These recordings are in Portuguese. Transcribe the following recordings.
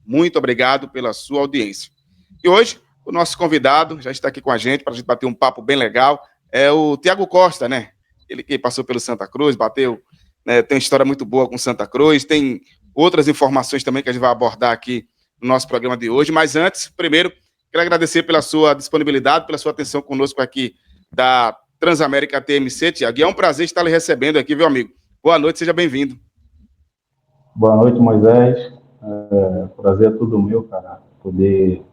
muito obrigado pela sua audiência. E hoje, o nosso convidado já está aqui com a gente para a gente bater um papo bem legal, é o Thiago Costa, né? Ele que passou pelo Santa Cruz, bateu, né, tem uma história muito boa com Santa Cruz, tem outras informações também que a gente vai abordar aqui no nosso programa de hoje, mas antes, primeiro, quero agradecer pela sua disponibilidade, pela sua atenção conosco aqui da Transamérica TMC, Thiago, e é um prazer estar lhe recebendo aqui, viu, amigo? Boa noite, seja bem-vindo. Boa noite, Moisés. Prazer é tudo meu, cara, poder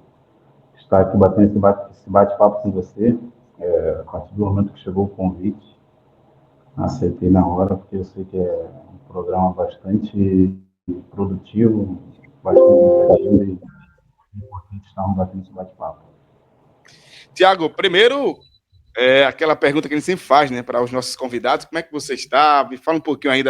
estar aqui batendo esse bate-papo com você. A partir do momento que chegou o convite, aceitei na hora, porque eu sei que é um programa bastante produtivo, bastante interessante e importante estarmos batendo esse bate-papo. Thiago, primeiro, aquela pergunta que a gente sempre faz, né, para os nossos convidados, como é que você está? Me fala um pouquinho aí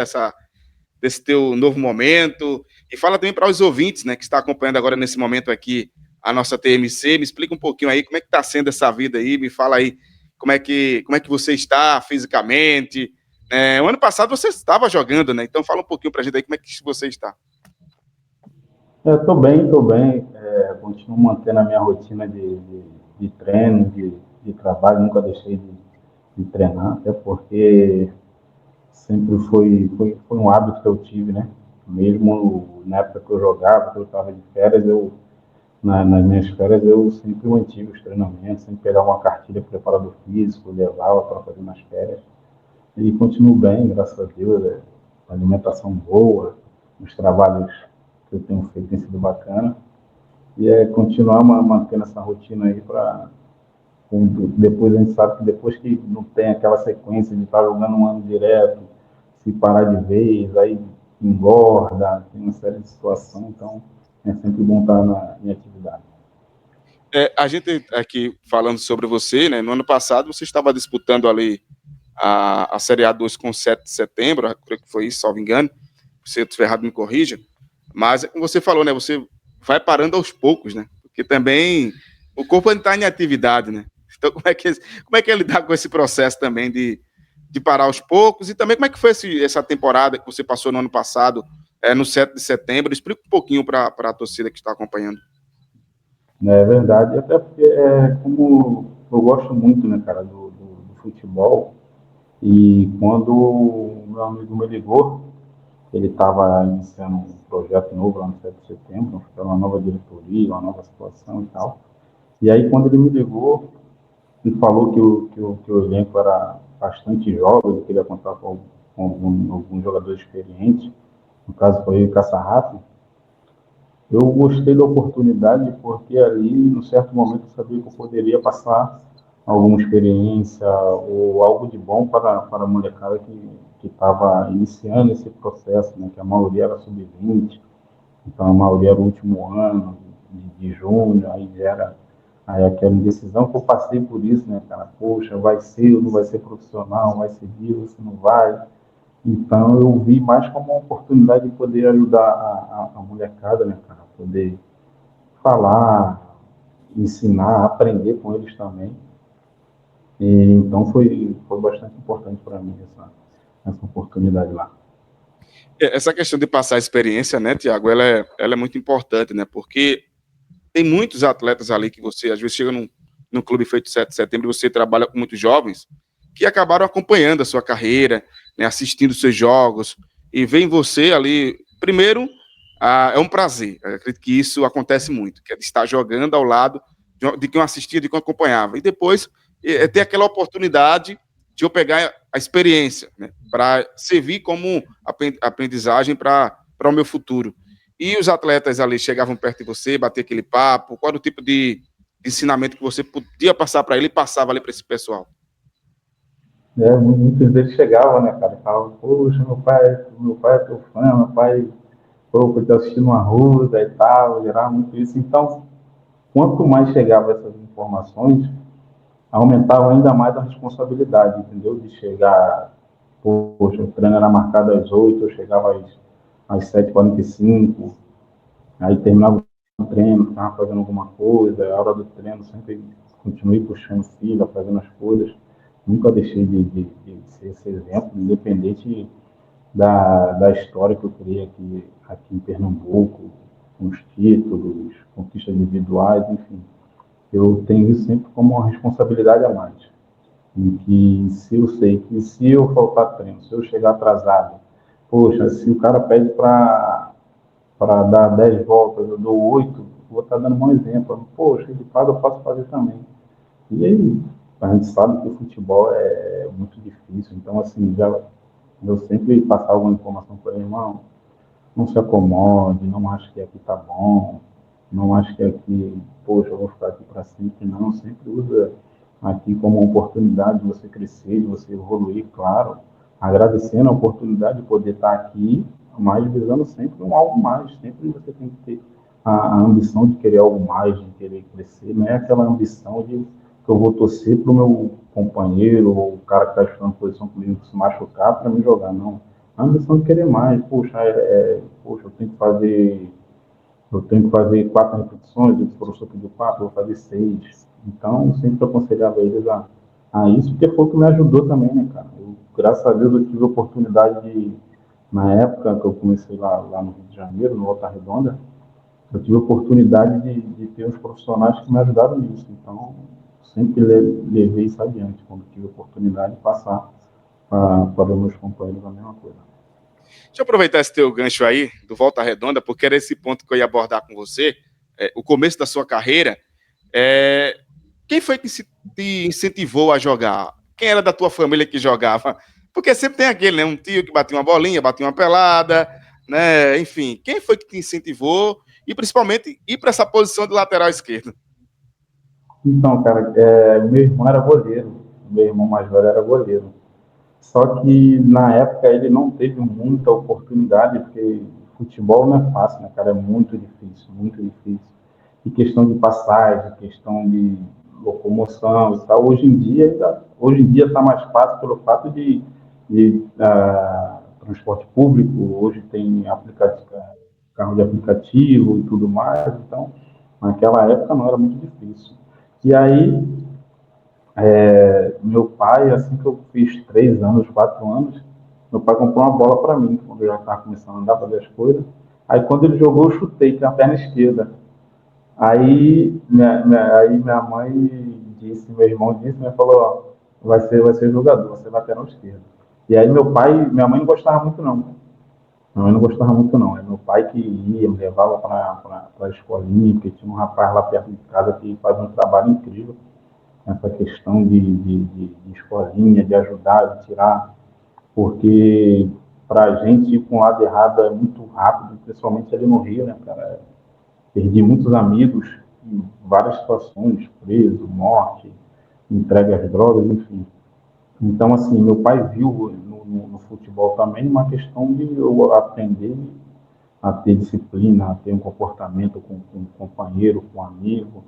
desse teu novo momento, e fala também para os ouvintes, né, que está acompanhando agora nesse momento aqui a nossa TMC, me explica um pouquinho aí como é que está sendo essa vida aí, me fala aí como é que você está fisicamente. O ano passado você estava jogando, né, então fala um pouquinho para a gente aí como é que você está. Estou bem, estou bem. Continuo mantendo a minha rotina de treino, de trabalho, nunca deixei de treinar, até porque sempre foi um hábito que eu tive, né? Mesmo na época que eu jogava, que eu estava de férias, nas minhas férias, eu sempre mantive os treinamentos, sempre pegava uma cartilha de preparador físico, levava para fazer nas férias. E continuo bem, graças a Deus, alimentação boa, os trabalhos que eu tenho feito têm sido bacana. E continuar mantendo essa rotina aí para depois a gente sabe que depois que não tem aquela sequência de estar jogando um ano direto, se parar de vez, aí engorda, tem uma série de situações, então é sempre bom estar em atividade. A gente aqui falando sobre você, né, no ano passado você estava disputando ali a Série A2 com 7 de setembro, creio que foi isso, salvo engano, se eu estiver errado me corrija, mas como você falou, né, você vai parando aos poucos, né, porque também o corpo está em atividade, né, então como é que é lidar com esse processo também de parar aos poucos, e também como é que foi essa temporada que você passou no ano passado, no 7 de setembro, explica um pouquinho para a torcida que está acompanhando. É verdade, até porque como eu gosto muito, né, cara, do futebol, e quando o meu amigo me ligou, ele estava iniciando um projeto novo lá no 7 de setembro, uma nova diretoria, uma nova situação e tal. E aí, quando ele me ligou e falou que o elenco era bastante jovem, ele queria contar com alguns jogadores experientes, no caso foi o Caçarraf, eu gostei da oportunidade porque ali, num certo momento, eu sabia que eu poderia passar alguma experiência ou algo de bom para a molecada que estava iniciando esse processo, né? Que a maioria era sub-20, então a maioria era o último ano de junho, aí era aquela indecisão que eu passei por isso, né, cara? Poxa, vai ser ou não vai ser profissional, vai seguir ou se não vai. Então eu vi mais como uma oportunidade de poder ajudar a molecada, né, cara? Poder falar, ensinar, aprender com eles também. E, então foi bastante importante para mim essa oportunidade lá. Essa questão de passar a experiência, né, Tiago, ela é muito importante, né, porque tem muitos atletas ali que você, às vezes, chega num clube feito 7 de setembro e você trabalha com muitos jovens que acabaram acompanhando a sua carreira, né, assistindo seus jogos, e vem você ali, primeiro, é um prazer, eu acredito que isso acontece muito, que é de estar jogando ao lado de quem assistia, de quem acompanhava, e depois ter aquela oportunidade de eu pegar a experiência, né, para servir como aprendizagem para o meu futuro. E os atletas ali chegavam perto de você, bater aquele papo, qual era o tipo de ensinamento que você podia passar para ele e passava ali para esse pessoal? Muitos deles chegavam, né, cara, falavam, poxa, meu pai é teu fã, meu pai, pô, tá assistindo uma ruda e tal, gerava muito isso. Então, quanto mais chegava essas informações, aumentava ainda mais a responsabilidade, entendeu? De chegar, poxa, o treino era marcado às 8, eu chegava às 7h45, aí terminava o treino, ficava fazendo alguma coisa, a hora do treino sempre continuei puxando fila, fazendo as coisas. Nunca deixei de ser esse exemplo, independente da história que eu criei aqui em Pernambuco, com os títulos, conquistas individuais, enfim. Eu tenho isso sempre como uma responsabilidade a mais. Em que se eu sei que se eu faltar treino, se eu chegar atrasado, poxa, se o cara pede para dar 10 voltas, eu dou 8, vou estar dando um bom exemplo. Poxa, ele faz, eu posso fazer também. E aí, a gente sabe que o futebol é muito difícil, então, assim, já eu sempre passava alguma informação para ele, irmão, não se acomode, não acho que aqui tá bom, não acho que aqui, poxa, eu vou ficar aqui para sempre, não, sempre usa aqui como uma oportunidade de você crescer, de você evoluir, claro, agradecendo a oportunidade de poder estar aqui, mas visando sempre um algo mais, sempre você tem que ter a ambição de querer algo mais, de querer crescer, não é aquela ambição de que eu vou torcer para o meu companheiro ou o cara que está estudando posição comigo se machucar para me jogar, não. A ambição de querer mais, poxa, poxa, eu tenho que fazer 4 repetições, o professor pediu 4, eu vou fazer 6. Então, sempre aconselhava eles a isso, porque foi o que me ajudou também, né, cara? Eu, graças a Deus, eu tive a oportunidade de, na época que eu comecei lá no Rio de Janeiro, no Volta Redonda, eu tive a oportunidade de ter uns profissionais que me ajudaram nisso. Então, sempre levei isso adiante, quando tive a oportunidade de passar para os meus companheiros a mesma coisa. Deixa eu aproveitar esse teu gancho aí, do Volta Redonda, porque era esse ponto que eu ia abordar com você, o começo da sua carreira. Quem foi que te incentivou a jogar? Quem era da tua família que jogava? Porque sempre tem aquele, né? Um tio que batia uma bolinha, batia uma pelada, né? Enfim, quem foi que te incentivou e principalmente ir para essa posição de lateral esquerdo? Então, cara, meu irmão era goleiro, meu irmão mais velho era goleiro. Só que na época ele não teve muita oportunidade, porque futebol não é fácil, né, cara? É muito difícil, muito difícil. E questão de passagem, questão de locomoção e tal. Hoje em dia está mais fácil pelo fato de transporte público. Hoje tem aplicativo, carro de aplicativo e tudo mais. Então, naquela época não era muito difícil. E aí meu pai, assim que eu fiz 3 anos, 4 anos, meu pai comprou uma bola para mim, quando eu já estava começando a andar, fazer as coisas. Aí quando ele jogou, eu chutei com a perna esquerda. Aí minha mãe disse, meu irmão disse, né, falou, ó, vai ser jogador, vai ser lateral esquerdo. E aí minha mãe não gostava muito não. Minha mãe não gostava muito não. É meu pai que ia, me levava para a escolinha, porque tinha um rapaz lá perto de casa que faz um trabalho incrível essa questão de escolinha, de ajudar, de tirar, porque para a gente ir para um lado errado é muito rápido, principalmente ali no Rio, né, cara? Perdi muitos amigos em várias situações, preso, morte, entregue às drogas, enfim. Então, assim, meu pai viu no futebol também uma questão de eu aprender a ter disciplina, a ter um comportamento com um companheiro, com um amigo,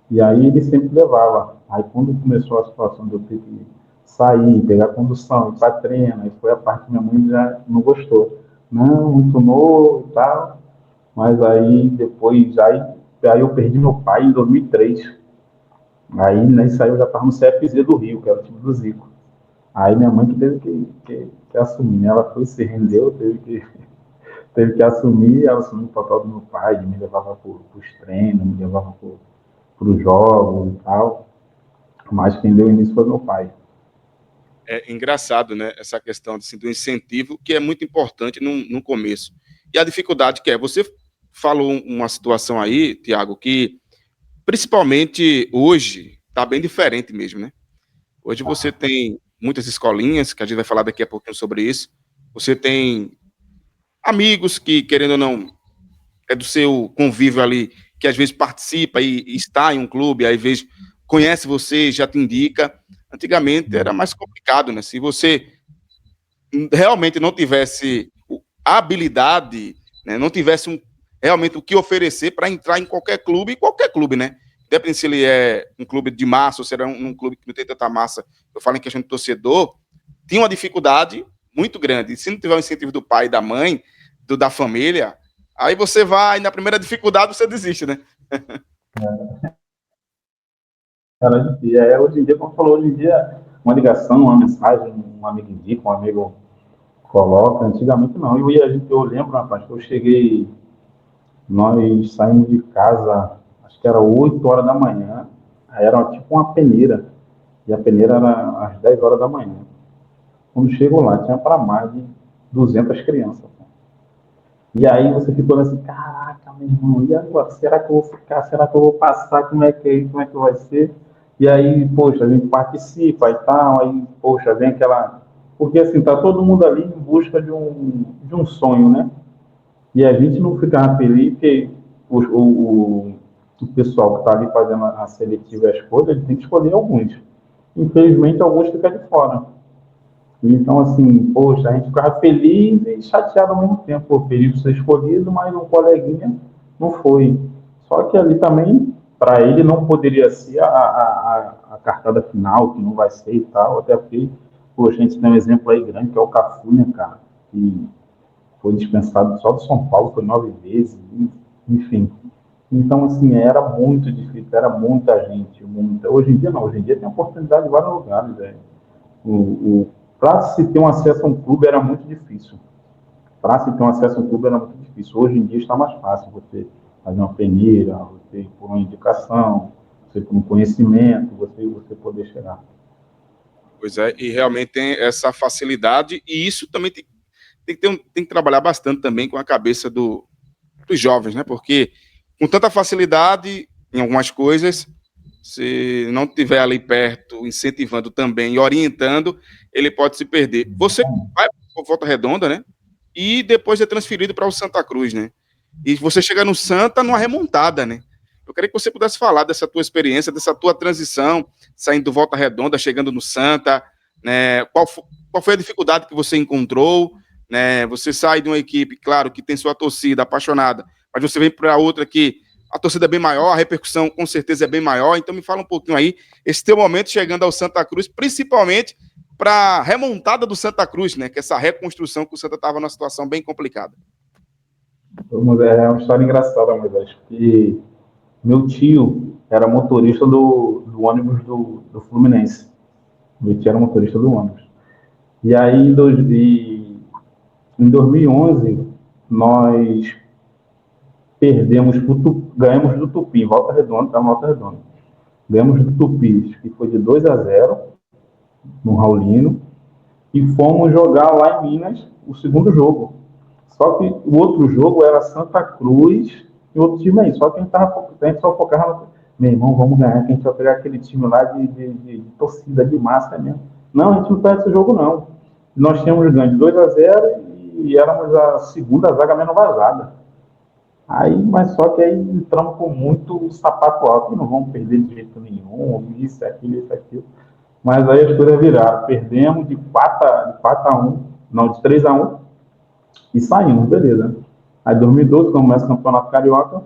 e aí ele sempre levava. Aí quando começou a situação de eu ter que sair, pegar condução, ir para treino, aí foi a parte que minha mãe já não gostou. Não, muito novo e tal. Mas aí depois, aí eu perdi meu pai em 2003. Aí nesse aí eu já estava no CFZ do Rio, que era o time do Zico. Aí minha mãe que teve que assumir, né? Ela foi, se rendeu, teve que assumir, ela assumiu o papel do meu pai, de me levava para os treinos, me levava para os jogos e tal. Mas quem deu início foi meu pai. É engraçado, né? Essa questão assim, do incentivo, que é muito importante no começo. E a dificuldade que é, você falou uma situação aí, Tiago, que principalmente hoje está bem diferente mesmo, né? Hoje você tem muitas escolinhas, que a gente vai falar daqui a pouquinho sobre isso. Você tem amigos que, querendo ou não, é do seu convívio ali, que às vezes participa e está em um clube, aí às vezes conhece você, já te indica. Antigamente era mais complicado, né? Se você realmente não tivesse a habilidade, né? Não tivesse realmente o que oferecer para entrar em qualquer clube, né? Independente se ele é um clube de massa ou se era um clube que não tem tanta massa, eu falo em questão de torcedor, tinha uma dificuldade muito grande. E se não tiver o incentivo do pai, da mãe, da família, aí você vai, na primeira dificuldade, você desiste, né? Cara, hoje em dia, como falou, hoje em dia, uma ligação, uma mensagem, um amigo indica, um amigo coloca. Antigamente não. Eu lembro, rapaz, que eu cheguei Nós saímos de casa, acho que era 8 horas da manhã, aí era tipo uma peneira, e a peneira era às 10 horas da manhã. Quando chegou lá, tinha para mais de 200 crianças. E aí você ficou assim, caraca, meu irmão, e agora? Será que eu vou ficar? Será que eu vou passar? Como é que é? Como é que vai ser? E aí, poxa, a gente participa e tal, aí, poxa, vem aquela... Porque assim, tá todo mundo ali em busca de um sonho, né? E a gente não ficava feliz porque o pessoal que está ali fazendo a seletiva e a escolha, ele tem que escolher alguns. Infelizmente, alguns ficam de fora. Então, assim, poxa, a gente ficava feliz e chateado ao mesmo tempo. O período ser escolhido, mas um coleguinha não foi. Só que ali também, para ele, não poderia ser a cartada final, que não vai ser e tal, até porque, poxa, a gente tem um exemplo aí grande, que é o Cafu, né, cara? Que foi dispensado só do São Paulo, foi 9 vezes, enfim. Então, assim, era muito difícil, era muita gente, muita. Hoje em dia não, hoje em dia tem oportunidade em vários lugares, velho. Para se ter um acesso a um clube era muito difícil. Para se ter um acesso a um clube era muito difícil. Hoje em dia está mais fácil você fazer uma peneira, você por uma indicação, você por um conhecimento, você poder chegar. Pois é, e realmente tem essa facilidade, e isso também tem que trabalhar bastante também com a cabeça dos jovens, né? Porque com tanta facilidade em algumas coisas, se não tiver ali perto, incentivando também e orientando, ele pode se perder. Você vai para Volta Redonda, né? E depois é transferido para o Santa Cruz, né? E você chega no Santa numa remontada, né? Eu queria que você pudesse falar dessa tua experiência, dessa tua transição, saindo do Volta Redonda, chegando no Santa, né? Qual foi a dificuldade que você encontrou, né? Você sai de uma equipe, claro, que tem sua torcida apaixonada, mas você vem para outra que a torcida é bem maior, a repercussão com certeza é bem maior. Então me fala um pouquinho aí, esse teu momento chegando ao Santa Cruz, principalmente para a remontada do Santa Cruz, né? Que essa reconstrução que o Santa estava numa situação bem complicada. É uma história engraçada, mas acho que meu tio era motorista do ônibus do Fluminense. Meu tio era motorista do ônibus. E aí, em 2011, nós ganhamos do Tupi, Volta Redonda, Volta Redonda. Ganhamos do Tupi, que foi de 2-0 no Raulino, e fomos jogar lá em Minas o segundo jogo. Só que o outro jogo era Santa Cruz e outro time aí. Só que a gente só focava no... Meu irmão, vamos ganhar, que a gente vai pegar aquele time lá de torcida, de massa mesmo. Não, a gente não perde esse jogo, não. Nós tínhamos ganho de 2-0 e éramos a segunda zaga menos vazada. Aí, mas só que aí entramos com muito sapato alto, não vamos perder de jeito nenhum, isso, aquilo. Mas aí as coisas viraram. Perdemos de 4-1, não, de 3-1 e saímos, beleza. Aí 2012 começa o Campeonato Carioca.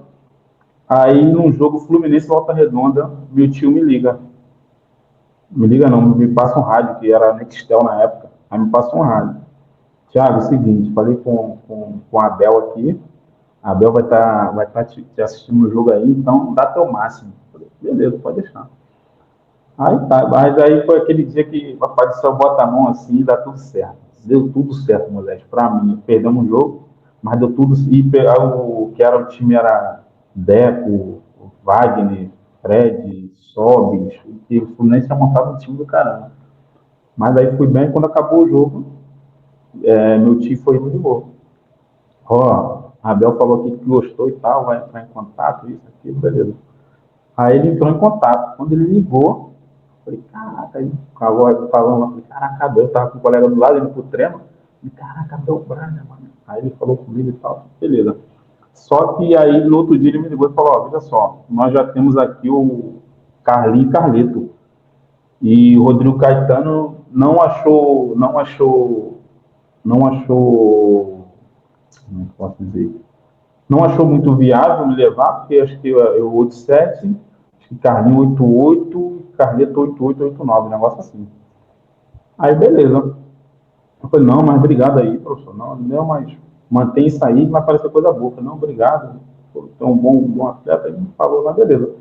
Aí num jogo Fluminense Volta Redonda, meu tio me liga. Me liga não, me passa um rádio, que era Nextel na época. Aí me passa um rádio. Thiago, é o seguinte, falei com a Abel aqui. A Abel vai tá te assistindo no jogo aí, então dá teu máximo. Falei, beleza, pode deixar. Aí tá, mas aí foi aquele dia que o papai do céu bota a mão assim e dá tudo certo. Deu tudo certo, moleque. Pra mim, perdemos o jogo, mas deu tudo. E o que era o time era Deco, Wagner, Fred, Sobis. E o Fluminense tinha montado um time do caramba. Mas aí fui bem, quando acabou o jogo, meu tio foi e me ligou. Ó, a Abel falou aqui que gostou e tal, vai entrar em contato, isso, aquilo, beleza. Aí ele entrou em contato. Quando ele ligou, falei, caraca, aí, com a voz falando lá, falei, caraca, Abel, tava com o colega do lado, indo pro treino. Falei, caraca, Abel Braga, mano. Aí ele falou comigo e tal, beleza. Só que aí no outro dia ele me ligou e falou, ó, veja só, nós já temos aqui o Carlinho e Carleto. E o Rodrigo Caetano não achou, como é que posso dizer? Não achou muito viável me levar, porque acho que eu 87, acho que Carlinho 88, Carleto 8889, um negócio assim. Aí, beleza. Eu falei, não, mas obrigado aí, professor. Não, mas mantém isso aí, vai parecer coisa boa. Eu falei, não, obrigado. Tem um bom atleta. Aí me falou, mas beleza.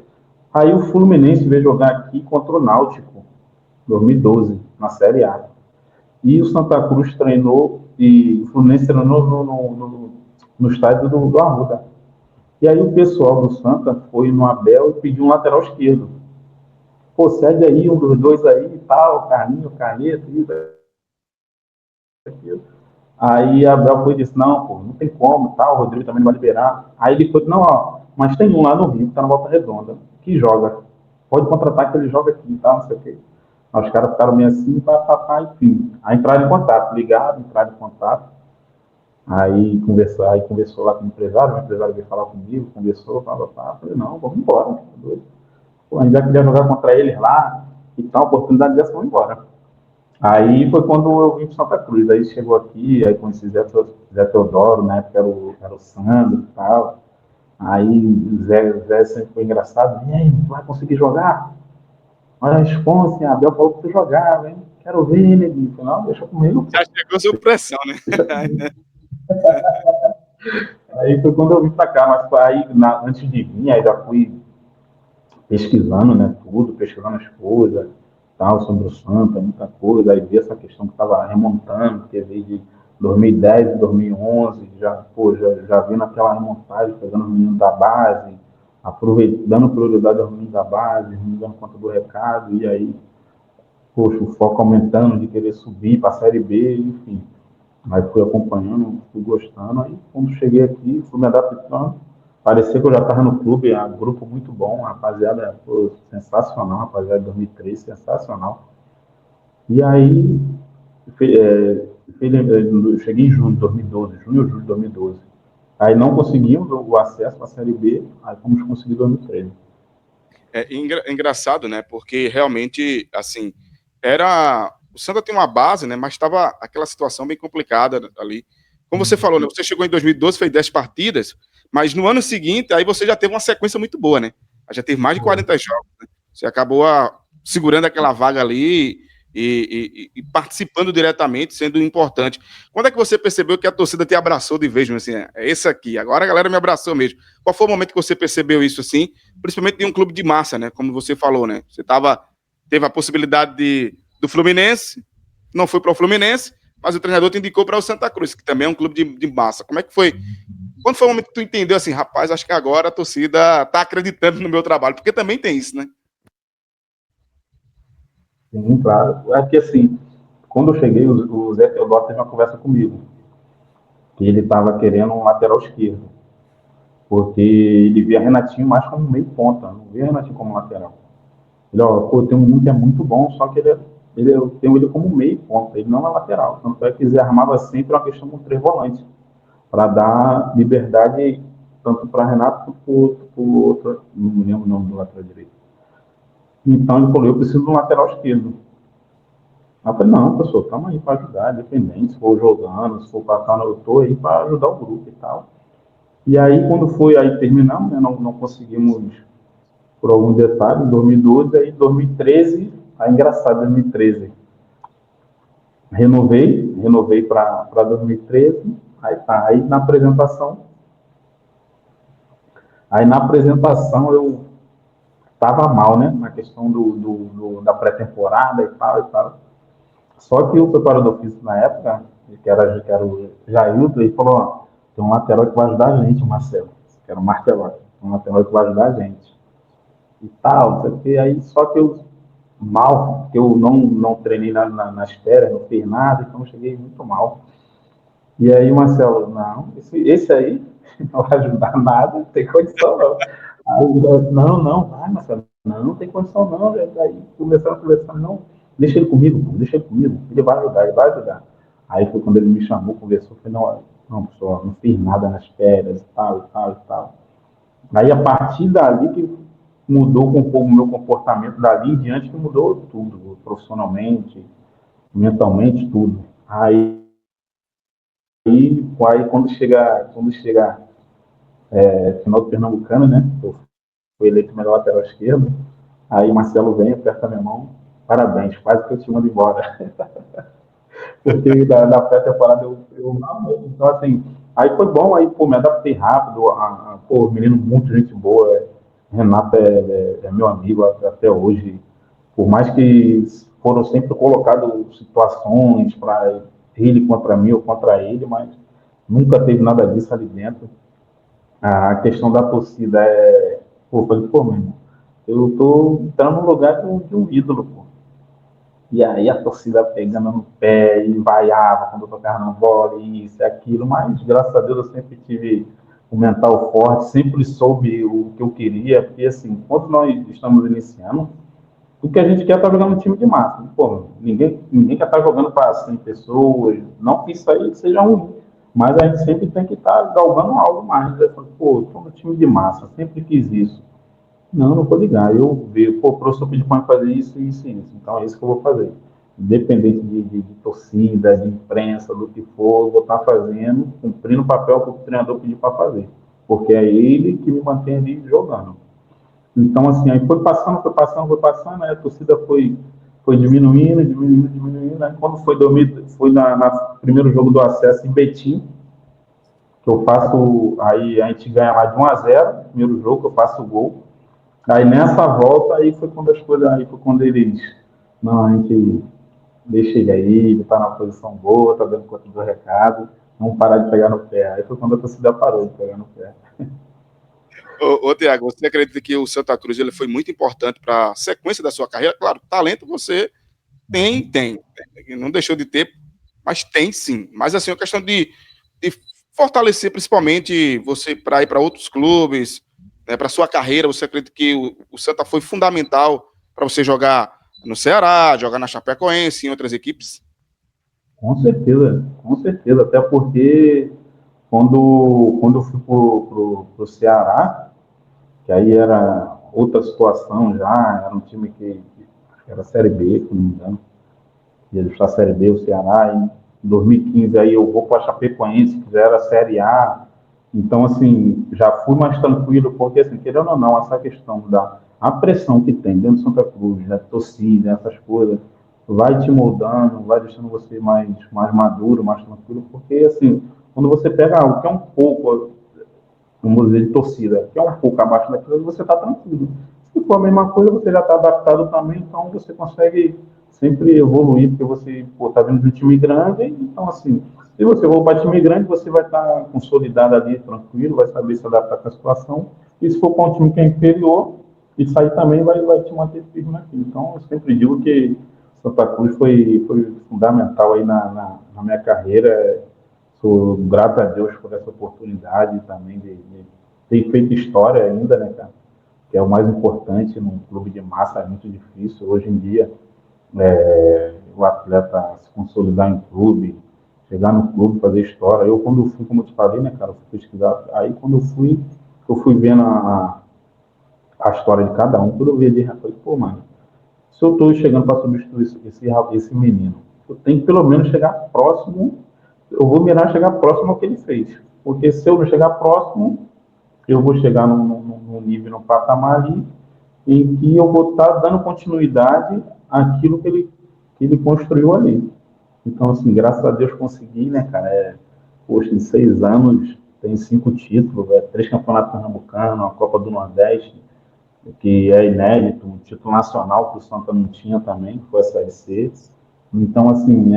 Aí o Fluminense veio jogar aqui contra o Náutico, 2012, na Série A. E o Santa Cruz treinou, e o Fluminense treinou no estádio do Arruda. E aí o pessoal do Santa foi no Abel e pediu um lateral esquerdo. Pô, cede aí um dos dois aí e tal, Carlinho, Carleto, isso, aquilo. Aí a Abel foi e disse, não, pô, não tem como, tal, o Rodrigo também não vai liberar. Aí ele foi, não, ó, mas tem um lá no Rio, que tá na Volta Redonda, que joga. Pode contratar que ele joga aqui e tal, não sei o quê. Aí os caras ficaram meio assim, enfim. Aí entraram em contato, ligaram, entraram em contato. Aí conversou lá com o empresário veio falar comigo, conversou, falou, falei, não, vamos embora, tá doido. Pô, a gente já queria jogar contra eles lá e tal, oportunidade dessa, vamos embora. Aí foi quando eu vim para Santa Cruz, aí chegou aqui, aí conheci Zé Teodoro, na época era o Sandro e tal. Aí Zé sempre foi engraçado, e aí, vai conseguir jogar? Olha a responsa, a Abel falou que você jogava, hein? Quero ver ele, Neguinho. Não, deixa comigo. Já chegou sob pressão, né? Aí foi quando eu vim para cá, mas aí antes de vir, aí já fui pesquisando, né, tudo, pesquisando as coisas, tal, sobre o Santa, muita coisa, aí vi essa questão que estava remontando, que veio de 2010, 2011, já vi naquela remontagem, pegando os meninos da base, dando prioridade aos meninos da base, me dando conta do recado, e aí, poxa, o foco aumentando de querer subir para a Série B, enfim. Aí fui acompanhando, fui gostando, aí quando cheguei aqui, fui me adaptando. Parecia que eu já estava no clube, é um grupo muito bom, rapaziada, pô, sensacional, rapaziada de 2003, sensacional. E aí, eu cheguei em junho de 2012, junho ou julho de 2012. Aí não conseguimos o acesso à Série B, aí fomos conseguir em 2013. Engraçado, né? Porque realmente, assim, o Santa tem uma base, né? Mas estava aquela situação bem complicada ali. Como você falou, né? Você chegou em 2012, fez 10 partidas, mas no ano seguinte, aí você já teve uma sequência muito boa, né? Já teve mais de 40 jogos, né? Você acabou segurando aquela vaga ali e participando diretamente, sendo importante. Quando é que você percebeu que a torcida te abraçou de vez, assim, é esse aqui, agora a galera me abraçou mesmo. Qual foi o momento que você percebeu isso, assim, principalmente de um clube de massa, né, como você falou, né, teve a possibilidade do Fluminense, não foi para o Fluminense, mas o treinador te indicou para o Santa Cruz, que também é um clube de massa. Como é que foi? Quando foi o momento que tu entendeu assim, rapaz, acho que agora a torcida tá acreditando no meu trabalho, porque também tem isso, né? Sim, claro. É que assim, quando eu cheguei, o Zé Teodoro teve uma conversa comigo, que ele estava querendo um lateral esquerdo, porque ele via Renatinho mais como meio ponta, não via Renatinho como lateral. Ele, ó, pô, tem um que é muito bom, só que eu tenho ele como meio ponta, ele não é lateral. Tanto é que ele armava sempre uma questão com três volantes, para dar liberdade tanto para Renato quanto para o outro, não me lembro o nome do lateral direito. Então ele falou, eu preciso de um lateral esquerdo. Aí eu falei, não, professor, calma aí para ajudar, independente, se for jogando, se for passando, eu estou aí para ajudar o grupo e tal. E aí, quando foi, aí terminamos, né, não conseguimos, por algum detalhe, em 2012, aí em 2013, aí engraçado, 2013, renovei para 2013, aí tá, aí na apresentação eu estava mal, né, na questão da pré-temporada e tal e tal. Só que o preparador físico na época, que era o Jailton, ele falou, ó, tem um lateral que vai ajudar a gente, o Marcelo, que era o Marteló, um lateral que vai ajudar a gente. E tal, não sei o que, aí só que eu mal, que eu não treinei nas férias, não fiz nada, então eu cheguei muito mal. E aí o Marcelo, não, esse aí não vai ajudar nada, não tem condição não. Aí eu, não, vai Marcelo, não tem condição não. Aí começaram a conversar, não, deixa ele comigo, deixa ele comigo, ele vai ajudar, ele vai ajudar. Aí foi quando ele me chamou, conversou, falei, não, pessoal, não fiz nada nas férias, e tal, e tal, e tal. Aí a partir dali que mudou um pouco o meu comportamento dali em diante, que mudou tudo, profissionalmente, mentalmente, tudo. Aí quando chega final do Pernambucano, né? Eu fui eleito melhor lateral esquerdo. Aí o Marcelo vem, aperta minha mão. Parabéns, quase que eu te mando embora. Porque da pré-temporada eu não. Então, assim, aí foi bom, aí, pô, me adaptei rápido. Pô, menino, muito gente boa. Renato é meu amigo até hoje. Por mais que foram sempre colocadas situações para ele contra mim ou contra ele, mas nunca teve nada disso ali dentro. A questão da torcida pô, eu falei, pô, meu irmão, eu tô entrando no lugar de um ídolo, pô. E aí a torcida pegando no pé e vaiava quando eu tocava na bola, e isso e aquilo, mas graças a Deus eu sempre tive o mental forte, sempre soube o que eu queria, porque assim, quando nós estamos iniciando, o que a gente quer é estar jogando um time de massa. Pô, ninguém quer estar jogando para 100 pessoas, não que isso aí seja ruim, mas a gente sempre tem que estar galgando algo mais. Né? Pô, estou no time de massa, sempre quis isso. Não, não vou ligar. Eu vejo, pô, o professor pediu para fazer isso, isso e isso. Então é isso que eu vou fazer. Independente de torcida, de imprensa, do que for, eu vou estar fazendo, cumprindo o papel que o treinador pediu para fazer. Porque é ele que me mantém ali jogando. Então, assim, aí aí a torcida foi diminuindo, diminuindo, diminuindo. Aí quando foi na primeiro jogo do acesso em Betim, que eu faço, aí a gente ganha mais de 1-0, primeiro jogo, que eu faço o gol. Aí nessa volta, aí foi quando as coisas, aí foi quando eles, não, a gente deixa ele tá na posição boa, tá dando conta do recado, vamos parar de pegar no pé. Aí foi quando a torcida parou de pegar no pé. Ô Thiago, você acredita que o Santa Cruz ele foi muito importante para a sequência da sua carreira? Claro, talento você tem. Não deixou de ter, mas tem sim. Mas assim, a questão de fortalecer principalmente você para ir para outros clubes, né, para sua carreira, você acredita que o Santa foi fundamental para você jogar no Ceará, jogar na Chapecoense, em outras equipes? Com certeza, até porque quando eu fui pro Ceará, que aí era outra situação já, era um time que era Série B, se não me engano, ia disputar a Série B, o Ceará, em 2015 aí eu vou para a Chapecoense, que já era Série A, então assim, já fui mais tranquilo, porque assim, querendo ou não, essa questão da a pressão que tem dentro de Santa Cruz, né, torcida, essas coisas, vai te moldando, vai deixando você mais maduro, mais tranquilo, porque assim, quando você pega algo que é um pouco, vamos dizer, de torcida, que é um pouco abaixo daquilo, você está tranquilo. Se for a mesma coisa, você já está adaptado também, então você consegue sempre evoluir, porque você está vindo de um time grande, então assim, se você for para time grande, você vai estar tá consolidado ali, tranquilo, vai saber se adaptar com a situação, e se for para um time que é inferior, isso aí também vai te manter firme naquilo. Então, eu sempre digo que Santa Cruz foi fundamental aí na minha carreira, sou grato a Deus por essa oportunidade também de ter feito história ainda, né, cara? Que é o mais importante num clube de massa, é muito difícil. Hoje em dia, o atleta se consolidar em clube, chegar no clube, fazer história. Eu, quando fui, como eu te falei, né, cara, eu fui pesquisar. Aí, quando eu fui vendo a história de cada um, quando eu vi ali, eu falei, pô, mano, se eu estou chegando para substituir esse menino, eu tenho que pelo menos chegar próximo, eu vou mirar chegar próximo ao que ele fez. Porque se eu não chegar próximo, eu vou chegar num nível, num patamar ali, em que eu vou estar dando continuidade àquilo que ele construiu ali. Então, assim, graças a Deus consegui, né, cara? Poxa, em 6 anos tem 5 títulos, 3 campeonatos pernambucanos, uma Copa do Nordeste, que é inédito, um título nacional que o Santa não tinha também, que foi a Série C. Então, assim,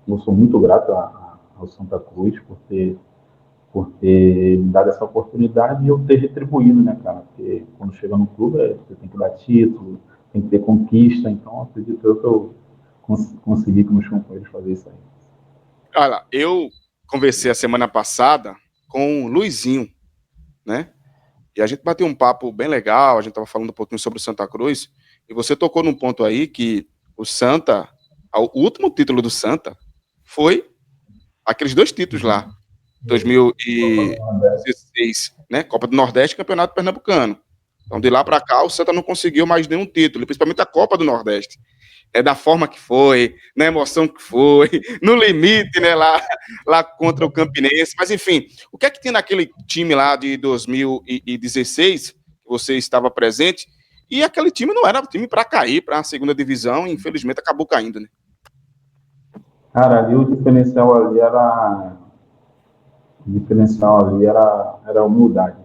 eu sou muito grato ao Santa Cruz por ter me dado essa oportunidade e eu ter retribuído, né, cara? Porque quando chega no clube, você tem que dar título, tem que ter conquista, então acredito eu que eu consegui com meus companheiros fazer isso aí. Olha, eu conversei a semana passada com o Luizinho, né? E a gente bateu um papo bem legal, a gente estava falando um pouquinho sobre o Santa Cruz, e você tocou num ponto aí que o Santa, o último título do Santa foi aqueles 2 títulos lá, 2016, né? Copa do Nordeste e Campeonato Pernambucano. Então, de lá para cá, o Santa não conseguiu mais nenhum título, principalmente a Copa do Nordeste. Da forma que foi, na emoção que foi, no limite, né, lá contra o Campinense. Mas, enfim, o que é que tinha naquele time lá de 2016, que você estava presente, e aquele time não era time para cair para a segunda divisão, e infelizmente acabou caindo, né? Cara, ali o diferencial ali era a humildade,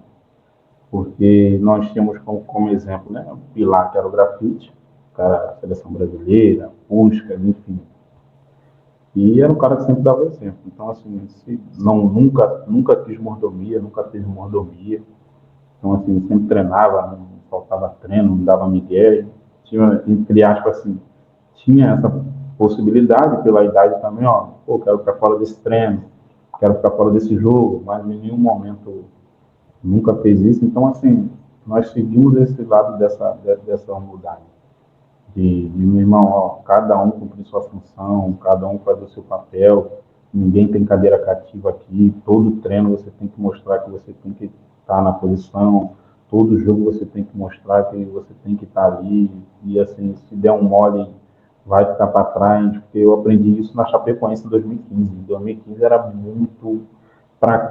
porque nós tínhamos como exemplo, né, o Pilar, que era o grafite, cara, a seleção brasileira, Puskas, enfim. E era um cara que sempre dava exemplo. Então, assim, nunca quis mordomia, nunca teve mordomia. Então, assim, sempre treinava, não faltava treino, não dava migué. Tinha, entre aspas, assim, tinha essa possibilidade pela idade também, ó, pô, quero ficar fora desse treino, quero ficar fora desse jogo, mas em nenhum momento nunca fez isso. Então, assim, nós seguimos esse lado dessa humildade. De meu irmão, ó, cada um cumprir sua função, cada um fazer o seu papel, ninguém tem cadeira cativa aqui, todo treino você tem que mostrar que você tem que estar na posição, todo jogo você tem que mostrar que você tem que estar ali, e assim, se der um mole, vai ficar para trás, porque eu aprendi isso na Chapecoense em 2015. Em 2015 era muito,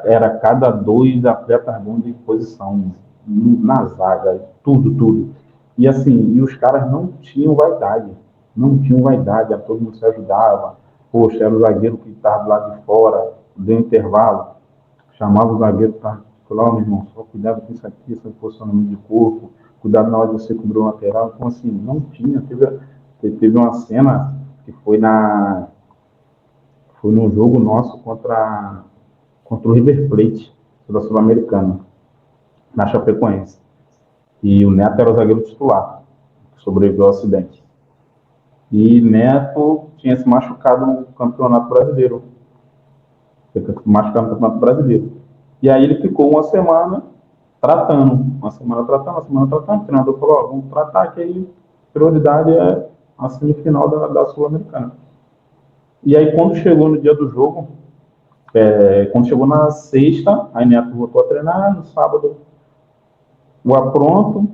era cada dois atletas bons de posição, na zaga, tudo. E assim, e os caras não tinham vaidade, todo mundo se ajudava. Poxa, era o zagueiro que estava do lado de fora, deu intervalo, chamava o zagueiro para falar, oh, meu irmão, só cuidado com isso aqui, esse posicionamento de corpo, cuidado na hora de você cobrir o lateral. Então, assim, não tinha. Teve uma cena que foi num jogo nosso contra o River Plate, da Sul-Americana, na Chapecoense. E o Neto era o zagueiro titular, que sobreviveu ao acidente. E Neto tinha se machucado no Campeonato Brasileiro. Machucado no Campeonato Brasileiro. E aí ele ficou uma semana tratando. Uma semana tratando. O treinador falou, ó, vamos tratar que aí prioridade é a semifinal da Sul-Americana. E aí quando chegou no dia do jogo, quando chegou na sexta, aí Neto voltou a treinar, no sábado o apronto,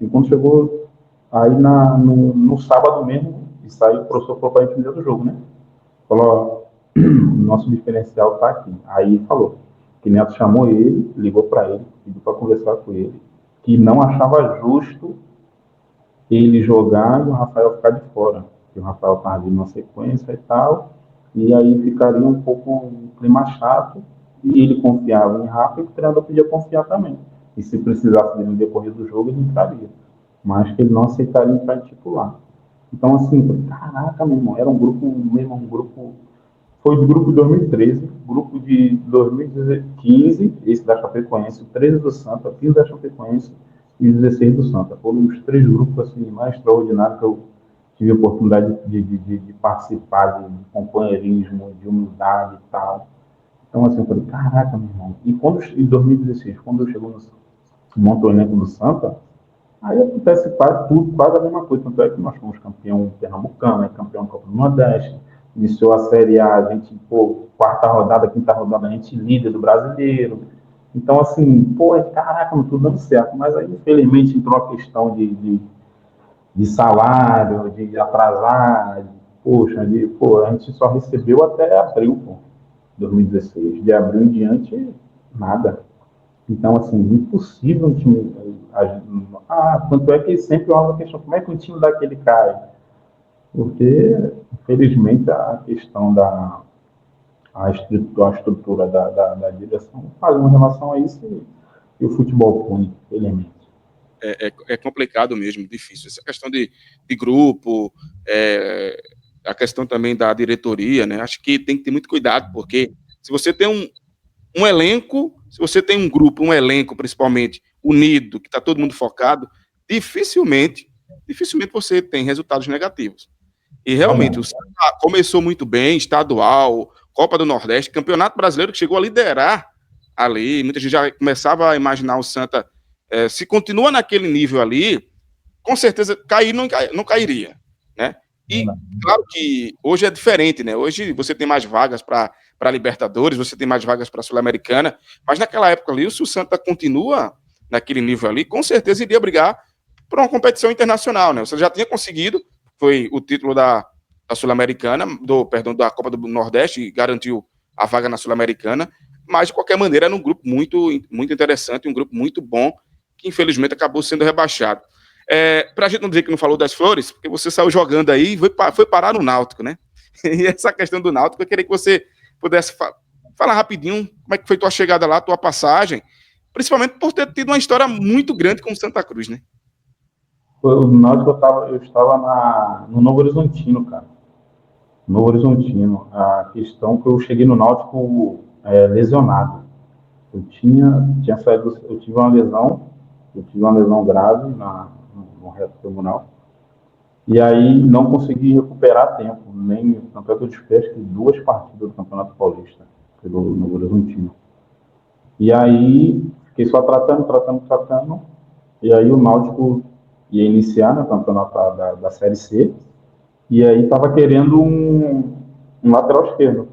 e quando chegou aí no sábado mesmo, isso aí o professor falou para a gente no dia do jogo, né? Falou, nosso diferencial está aqui. Aí falou que Neto chamou ele, ligou para ele, pediu para conversar com ele, que não achava justo ele jogar e o Rafael ficar de fora. Que o Rafael estava vindo na sequência e tal, e aí ficaria um pouco um clima chato, e ele confiava em Rafa e o treinador podia confiar também. E se precisasse dele no decorrer do jogo, ele entraria. Mas que ele não aceitaria entrar em titular. Então, assim, caraca, meu irmão, era um grupo, mesmo um grupo. Foi do grupo de 2013, grupo de 2015, esse da Chapecoense, 13 do Santa, 15 da Chapecoense e 16 do Santa. Foram os três grupos assim, mais extraordinários que eu tive a oportunidade de participar, de companheirismo, de humildade e tal. Então, assim, eu falei, caraca, meu irmão. E quando, em 2016, quando eu chego no Montenegro do Santa, aí acontece quase a mesma coisa. Tanto é que nós fomos campeão pernambucano, campeão da Copa do Nordeste, iniciou a Série A, a gente, pô, quarta rodada, quinta rodada, a gente líder do brasileiro. Então, assim, pô, caraca, não tudo dando certo. Mas aí, infelizmente, entrou a questão de salário, de atrasar, poxa, pô, a gente só recebeu até abril, pô, 2016. De abril em diante, nada. Então, assim, impossível um time. Tanto é que sempre há uma questão: como é que um time daquele cai? Porque, infelizmente, a questão a estrutura da direção faz uma relação a isso e o futebol pune, infelizmente. É complicado mesmo, difícil. Essa questão de grupo, a questão também da diretoria, né? Acho que tem que ter muito cuidado, porque se você tem um elenco, se você tem um grupo, um elenco principalmente unido, que está todo mundo focado, dificilmente você tem resultados negativos. E realmente, o Santa começou muito bem, estadual, Copa do Nordeste, Campeonato Brasileiro, que chegou a liderar ali, muita gente já começava a imaginar o Santa, se continua naquele nível ali, com certeza cair não cairia, né? E claro que hoje é diferente, né? Hoje você tem mais vagas para Libertadores, você tem mais vagas para Sul-Americana, mas naquela época ali, se o Santa continua naquele nível ali, com certeza iria brigar por uma competição internacional, né? Você já tinha conseguido, foi o título da Sul-Americana, da Copa do Nordeste, e garantiu a vaga na Sul-Americana, mas de qualquer maneira era um grupo muito, muito interessante, um grupo muito bom, que infelizmente acabou sendo rebaixado. Para a gente não dizer que não falou das Flores, porque você saiu jogando aí e foi parar no Náutico, né? E essa questão do Náutico, eu queria que você pudesse falar rapidinho como é que foi tua chegada lá, tua passagem, principalmente por ter tido uma história muito grande com o Santa Cruz, né? O Náutico eu estava no Novo Horizontino, cara. no Horizontino. A questão que eu cheguei no Náutico lesionado. Eu tinha saído, eu tive uma lesão grave no reto abdominal. E aí não consegui recuperar tempo, nem tanto é que eu despejo que 2 partidas do Campeonato Paulista, no Horizontino. E aí fiquei só tratando. E aí o Náutico ia iniciar no campeonato da Série C. E aí estava querendo um lateral esquerdo.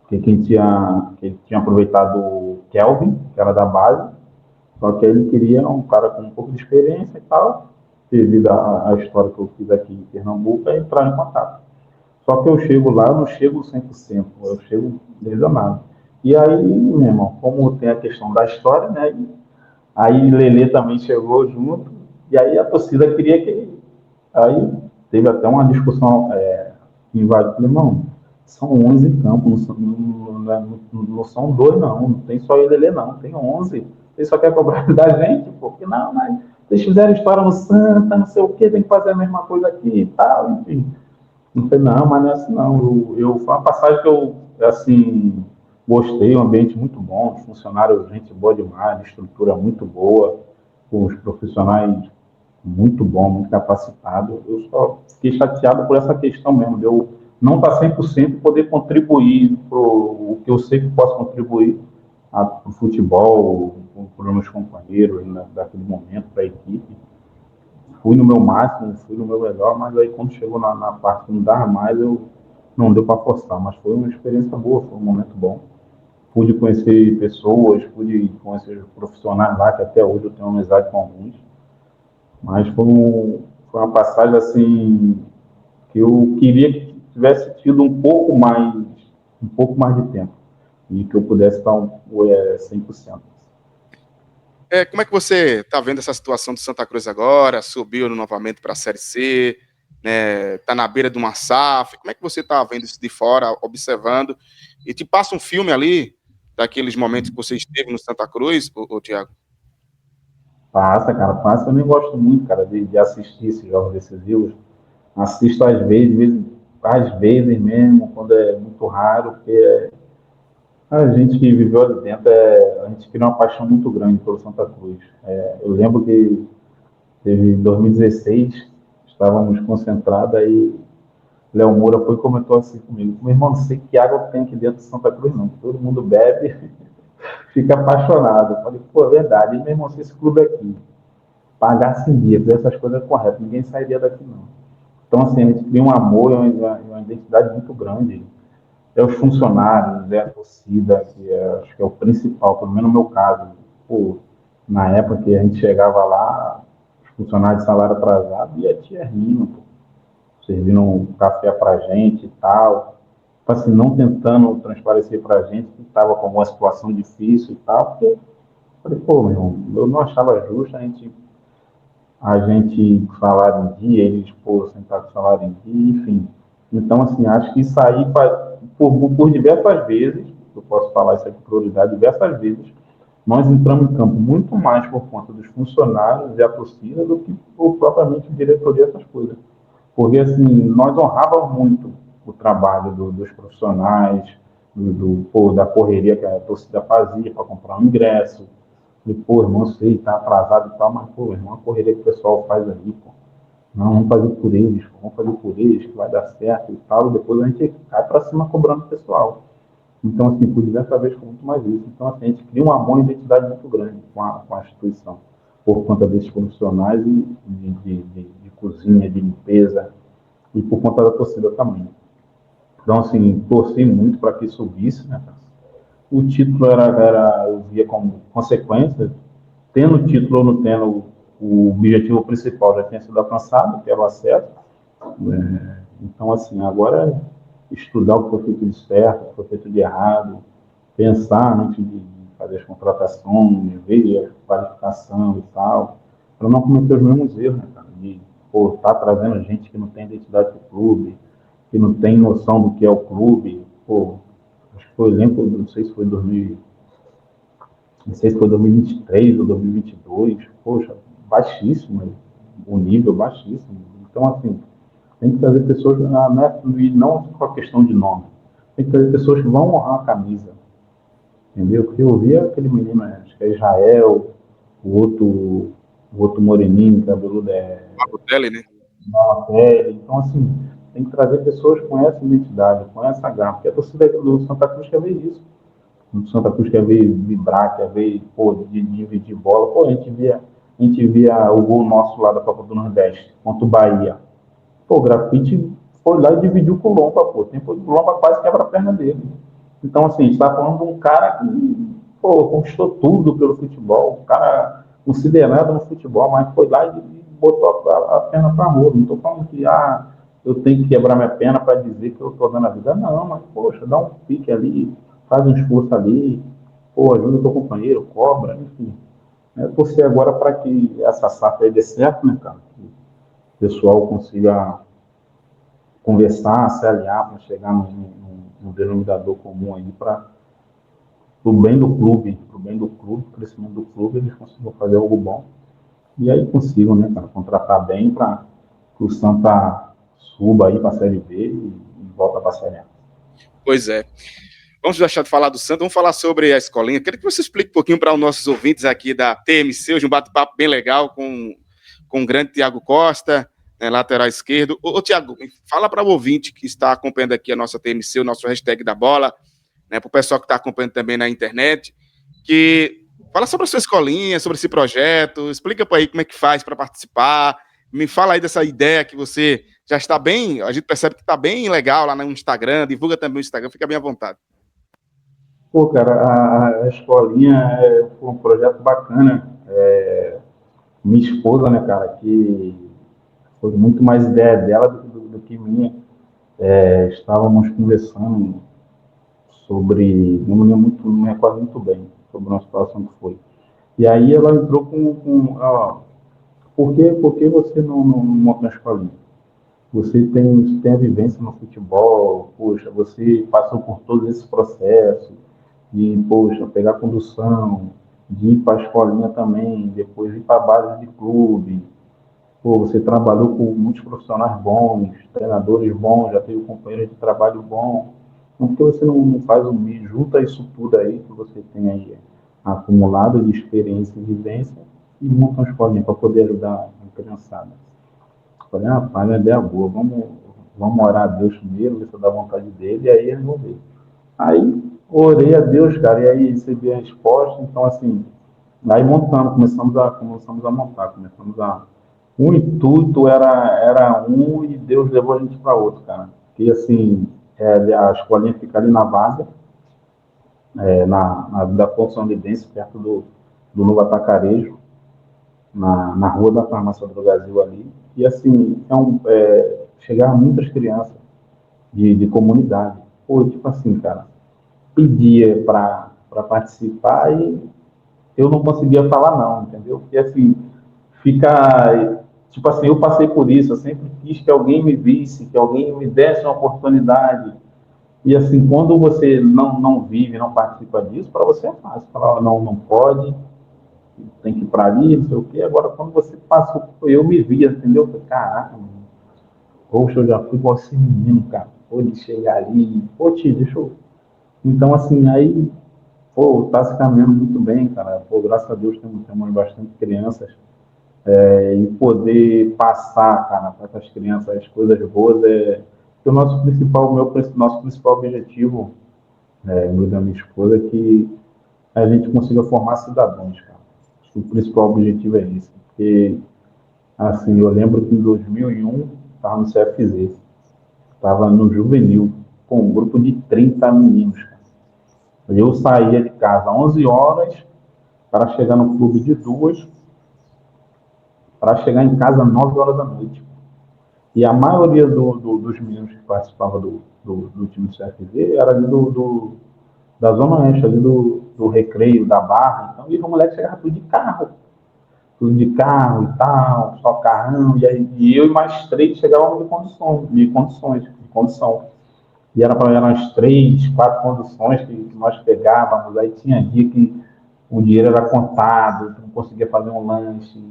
Porque quem tinha aproveitado o Kelvin, que era da base, só que ele queria um cara com um pouco de experiência e tal, devido à história que eu fiz aqui em Pernambuco, é entrar em contato. Só que eu chego lá, eu não chego 100%, eu chego lesionado. E aí, meu irmão, como tem a questão da história, né? Aí Lelê também chegou junto, e aí a torcida queria que. Aí teve até uma discussão que invadiu. Falei, irmão, são 11 campos, não são dois, não tem só o Lelê, não, tem 11. Você só quer cobrar da gente, porque não, mas vocês fizeram história no Santa, não sei o quê, tem que fazer a mesma coisa aqui e tal, enfim. Não falei, não, mas não é assim não. Foi uma passagem que eu, assim, gostei, um ambiente muito bom, os funcionários, gente boa demais, estrutura muito boa, com os profissionais muito bom, muito capacitado. Eu só fiquei chateado por essa questão mesmo, de eu não estar 100% e poder contribuir para o que eu sei que posso contribuir para o futebol, para os meus companheiros daquele momento, para a equipe. Fui no meu máximo, fui no meu melhor, mas aí quando chegou na parte que não dava mais, eu não deu para forçar. Mas foi uma experiência boa, foi um momento bom. Pude conhecer pessoas, pude conhecer profissionais lá, que até hoje eu tenho amizade com alguns. Mas foi uma passagem assim que eu queria que tivesse tido um pouco mais de tempo e que eu pudesse estar 100%. Como é que você está vendo essa situação do Santa Cruz agora? Subiu novamente para a Série C, né? Está na beira de uma SAF. Como é que você está vendo isso de fora, observando? E te passa um filme ali, daqueles momentos que você esteve no Santa Cruz, ô Thiago? Passa, cara, passa. Eu nem gosto muito, cara, de assistir esses jogos decisivos. Assisto às vezes mesmo, quando é muito raro, porque a gente que viveu ali dentro, a gente cria uma paixão muito grande pelo Santa Cruz. Eu lembro que teve em 2016, estávamos concentrados, aí Léo Moura foi e comentou assim comigo: meu irmão, não sei que água tem aqui dentro de Santa Cruz, não. Todo mundo bebe, fica apaixonado. Eu falei, pô, é verdade. E, meu irmão, se esse clube aqui pagasse em dia, fizesse essas coisas corretas, ninguém sairia daqui, não. Então, assim, a gente cria um amor e uma identidade muito grande. É os funcionários, é a torcida, acho que é o principal, pelo menos no meu caso. Pô, na época que a gente chegava lá, os funcionários de salário atrasado, e a tia rindo, pô, servindo um café pra gente e tal. Tipo assim, não tentando transparecer pra gente que estava com alguma situação difícil e tal, porque eu falei, pô, meu irmão, eu não achava justo a gente salário em dia, eles, pô, sentar com salário em dia, enfim. Então, assim, acho que isso aí, por diversas vezes, eu posso falar isso aqui por prioridade, diversas vezes, nós entramos em campo muito mais por conta dos funcionários e a torcida do que por propriamente a diretoria essas coisas. Porque, assim, nós honrávamos muito o trabalho dos profissionais, da correria que a torcida fazia para comprar um ingresso. E, pô, irmão, sei, tá atrasado e tal, mas, pô, irmão, a correria que o pessoal faz ali, pô. Não, vamos fazer por eles, pô, vamos fazer por eles, que vai dar certo e tal, e depois a gente cai para cima cobrando o pessoal. Então, assim, por diversas vezes foi muito mais isso. Então, assim, a gente cria uma boa identidade muito grande com a instituição, por conta desses profissionais e de cozinha, de limpeza, e por conta da torcida também. Então, assim, torci muito para que subisse, né? O título eu via como consequência, tendo título ou não tendo, o objetivo principal já tinha sido alcançado, que era o acesso. Então, assim, agora é estudar o que foi feito de certo, o que foi feito de errado, pensar antes de fazer as contratações, ver a qualificação e tal, para não cometer os mesmos erros, né, cara? De, pô, tá trazendo gente que não tem identidade do clube, que não tem noção do que é o clube. Pô, acho que foi, lembro, não sei se foi 2000, não sei se foi 2023 ou 2022, poxa, baixíssimo, o nível baixíssimo. Então, assim, Tem que trazer pessoas, e não só a questão de nome, tem que trazer pessoas que vão honrar a camisa, entendeu? Porque eu vi aquele menino, acho que é Israel, o outro, o outro moreninho, cabeludo Balotelli, né? na pele. Então, assim, tem que trazer pessoas com essa identidade, com essa garra. Porque a torcida do Santa Cruz quer ver isso. O Santa Cruz quer ver vibrar, quer ver, pô, de dividir bola. Pô, a gente via o gol nosso lá da Copa do Nordeste, contra o Bahia. Pô, o Grafite foi lá e dividiu com o Lomba, pô. Tempo o Lomba quase quebra a perna dele. Então, assim, a gente está falando de um cara que, pô, conquistou tudo pelo futebol. Um cara considerado no futebol, mas foi lá e botou a perna para rua. Não estou falando que, eu tenho que quebrar minha perna para dizer que eu estou dando a vida. Não, mas, poxa, dá um pique ali, faz um esforço ali, pô, ajuda o teu companheiro, cobra, enfim. É torcer agora para que essa safra aí dê certo, né, cara? Que o pessoal consiga conversar, se aliar para chegar num denominador comum aí para o bem do clube, pro bem do clube, pro crescimento do clube, eles consigam fazer algo bom. E aí consigam, né, cara, contratar bem para que o Santa suba aí para a Série B e volta para a Série A. Pois é. Vamos deixar de falar do Santa, vamos falar sobre a escolinha. Quero que você explique um pouquinho para os nossos ouvintes aqui da TMC, hoje um bate-papo bem legal com o grande Thiago Costa, né, lateral esquerdo. Ô Thiago, fala para o ouvinte que está acompanhando aqui a nossa TMC, o nosso hashtag da bola, né, para o pessoal que está acompanhando também na internet, que fala sobre a sua escolinha, sobre esse projeto, explica para aí como é que faz para participar, me fala aí dessa ideia que você já está bem, a gente percebe que está bem legal lá no Instagram, divulga também o Instagram, fica bem à vontade. Pô, cara, a escolinha foi um projeto bacana. Minha esposa, né, cara, que foi muito mais ideia dela do que minha. Estávamos conversando sobre, não me recordo muito bem, sobre uma situação que foi. E aí ela entrou por que você não monta uma escolinha? Você tem a vivência no futebol, poxa, você passou por todo esse processo de, poxa, pegar condução, de ir para a escolinha também, depois ir para a base de clube. Pô, você trabalhou com muitos profissionais bons, treinadores bons, já teve companheiros de trabalho bom. Então, por que você não faz junta isso tudo aí que você tem aí acumulado de experiência e vivência e monta uma escolinha para poder ajudar a criançada? Falei, rapaz, é uma ideia boa, vamos orar a Deus primeiro, ver se dá vontade dele, e aí resolver. Aí orei a Deus, cara, e aí recebi a resposta, então assim, aí montamos, começamos a montar, o intuito era um e Deus levou a gente para outro, cara. Que assim, a escolinha fica ali na Várzea, da Ponte São Lidense, perto do Novo Atacarejo, na rua da Farmácia do Brasil ali. E assim, chegaram muitas crianças de comunidade. Pô, tipo assim, cara, pedia para participar e eu não conseguia falar não, entendeu? Porque assim, fica, tipo assim, eu passei por isso, eu sempre quis que alguém me visse, que alguém me desse uma oportunidade. E assim, quando você não vive, não participa disso, para você é fácil. Falar, não pode, tem que ir para ali, não sei o quê. Agora, quando você passou, eu me via, entendeu? Eu falei, caraca, mano, poxa, eu já fui igual esse menino, cara. Pô, de chegar ali, pô, tio, deixa eu. Então, assim, aí, pô, tá se caminhando muito bem, cara. Pô, graças a Deus temos bastante crianças. E poder passar, cara, para essas crianças as coisas boas que o nosso principal objetivo, meu e da minha esposa, é que a gente consiga formar cidadãos, cara. Acho que o principal objetivo é esse, porque assim, eu lembro que em 2001 estava no CFZ, estava no juvenil, com um grupo de 30 meninos, cara. Eu saía de casa às 11 horas para chegar no clube de 2, para chegar em casa às 9 horas da noite. E a maioria dos meninos que participavam do time do CFZ era ali da Zona Oeste, ali do Recreio, da Barra. Então, e o moleque chegava tudo de carro e tal, só carrão. E eu e mais 3 chegávamos de condição. E era para umas 3, 4 conduções que nós pegávamos. Aí tinha dia que o dinheiro era contado, não conseguia fazer um lanche.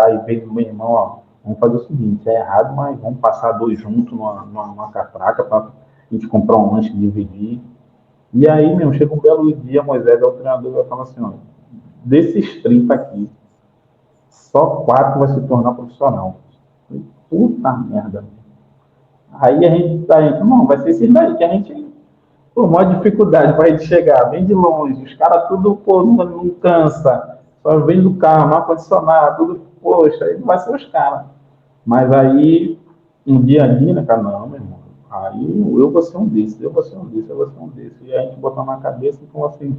Aí veio meu irmão, ó, vamos fazer o seguinte, é errado, mas vamos passar 2 juntos numa catraca para a gente comprar um lanche e dividir. E aí, meu, chega um belo dia, Moisés é o treinador vai falar assim, ó, desses 30 aqui, só 4 vai se tornar profissional. Puta merda. Aí a gente, não, vai ser esses daí que a gente, pô, maior dificuldade para a gente chegar, vem de longe, os caras tudo, pô, não cansa, só vem do carro, não ar-condicionado, tudo, poxa, aí não vai ser os caras. Mas aí, um dia a dia, né, cara, não, meu irmão, aí eu vou ser um desses, eu vou ser um desses, eu vou ser um desses. E a gente botar na cabeça, então assim,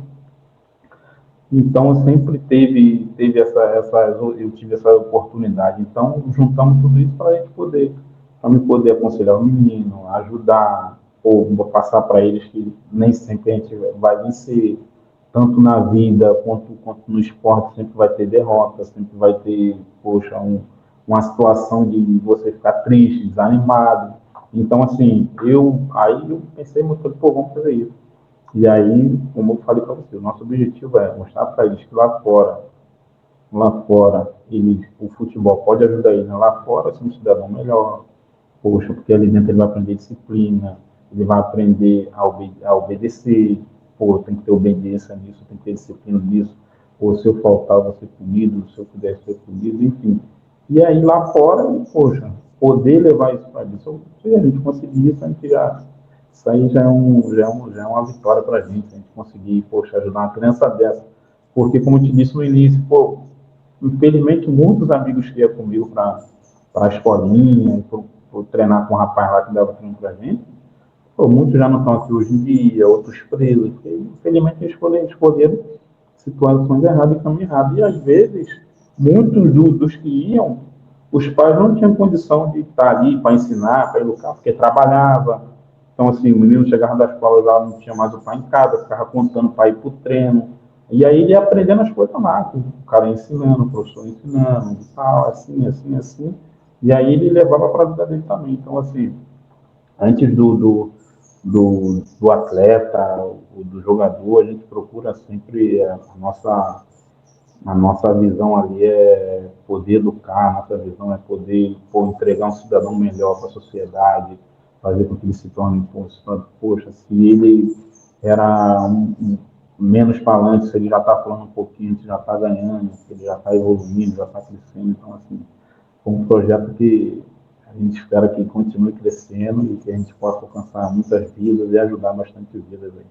então sempre teve eu tive essa oportunidade. Então juntamos tudo isso para a gente poder, para me poder aconselhar o menino, ajudar, ou passar para eles que nem sempre a gente vai vencer, tanto na vida quanto no esporte, sempre vai ter derrota, sempre vai ter, poxa, uma situação de você ficar triste, desanimado. Então, assim, aí eu pensei muito, pô, vamos fazer isso. E aí, como eu falei para você, o nosso objetivo é mostrar para eles que lá fora, o futebol pode ajudar eles lá fora a ser um cidadão melhor. Poxa, porque ali dentro ele vai aprender disciplina, ele vai aprender a obedecer. Pô, tem que ter obediência nisso, tem que ter disciplina nisso. Pô, se eu faltar, eu vou ser punido, se eu puder ser punido, enfim. E aí lá fora, poxa, poder levar isso para isso. Se a gente conseguir isso, a gente já isso aí já é uma vitória para a gente conseguir, poxa, ajudar uma criança dessa. Porque, como eu te disse no início, pô, infelizmente, muitos amigos que iam comigo para a escolinha, por treinar com um rapaz lá que dava treino para a gente, pô, muitos já não estão aqui hoje em dia, outros presos, porque, infelizmente, escolheram situações erradas e caminho errado. E, às vezes, muitos dos que iam, os pais não tinham condição de estar ali para ensinar, para educar, porque trabalhava. Então, assim, o menino chegava da escola lá, não tinha mais o pai em casa, ficava contando para ir para o treino. E aí ele ia aprendendo as coisas lá, o cara ensinando, o professor ensinando, tal, assim, assim, assim. E aí ele levava para a vida dele também. Então, assim, antes do atleta, do jogador, a gente procura sempre a nossa visão ali é poder educar, a nossa visão é poder entregar um cidadão melhor para a sociedade, fazer com que ele se torne, poxa, se ele era menos falante, se ele já está falando um pouquinho, se já está ganhando, se ele já está evoluindo, já está crescendo. Então, assim, é um projeto que a gente espera que continue crescendo e que a gente possa alcançar muitas vidas e ajudar bastante vidas aí.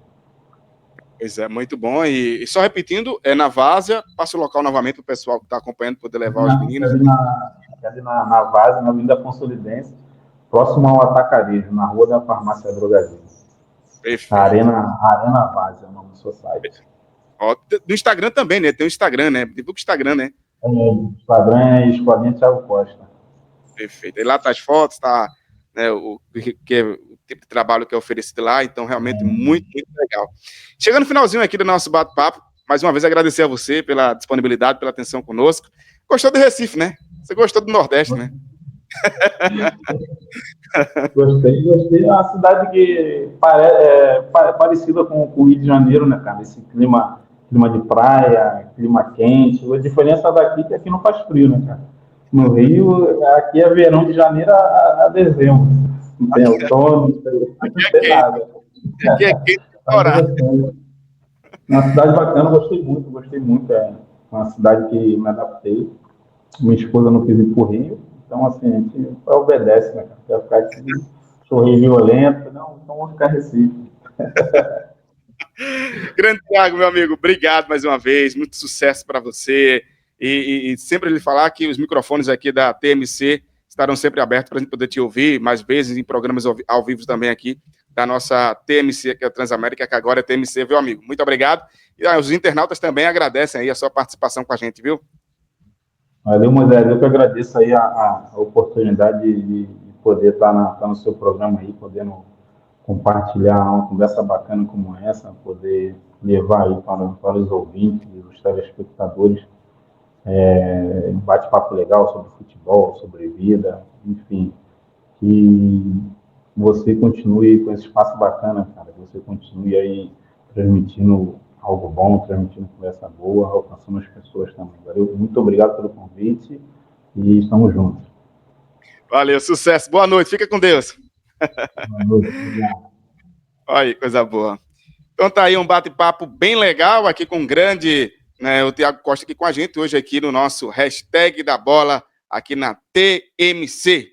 Pois é, muito bom. E só repetindo, é na Várzea, passa o local novamente para o pessoal que está acompanhando poder levar os meninos. Ali na Várzea, na Avenida Consolidense, próximo ao Atacarejo, na Rua da Farmácia Drogaria. Perfeito. Arena Várzea, é o nome do seu site. Ó, no Instagram também, né? Tem o Instagram, né? Divulga o Instagram, né? O Instagram é Escolinha Thiago Costa. Perfeito. E lá tá as fotos, tá, né, o tipo de trabalho que é oferecido lá, então realmente muito, muito legal. Chegando no finalzinho aqui do nosso bate-papo, mais uma vez agradecer a você pela disponibilidade, pela atenção conosco. Gostou do Recife, né? Você gostou do Nordeste, né? Gostei. É uma cidade que é parecida com o Rio de Janeiro, né, cara? Esse clima de praia, clima quente. A diferença daqui é que aqui não faz frio, né, cara? No Rio, aqui é verão de janeiro a dezembro. Não tem outono, não tem nada. Aqui é quente de orar. Uma cidade bacana, gostei muito. É uma cidade que me adaptei. Minha esposa não quis ir pro Rio, então assim, a gente obedece, né, cara? Quer ficar aqui, sou Rio violento, não, então vou ficar em Recife. Grande Thiago, meu amigo, obrigado mais uma vez, muito sucesso para você. E sempre lhe falar que os microfones aqui da TMC estarão sempre abertos para a gente poder te ouvir mais vezes em programas ao vivo também aqui da nossa TMC, que é a Transamérica, que agora é TMC, viu, amigo? Muito obrigado. E os internautas também agradecem aí a sua participação com a gente, viu? Valeu, Moisés, eu que agradeço aí a oportunidade de poder estar no seu programa aí, podendo compartilhar uma conversa bacana como essa, poder levar aí para os ouvintes, os telespectadores, um bate-papo legal sobre futebol, sobre vida, enfim, que você continue com esse espaço bacana, cara, que você continue aí transmitindo algo bom, transmitindo conversa boa, alcançando as pessoas também. Valeu? Muito obrigado pelo convite e estamos juntos. Valeu, sucesso. Boa noite, fica com Deus. Boa noite. Olha aí, coisa boa. Então tá aí um bate-papo bem legal aqui com o grande, né, o Thiago Costa aqui com a gente hoje aqui no nosso hashtag da bola aqui na TMC.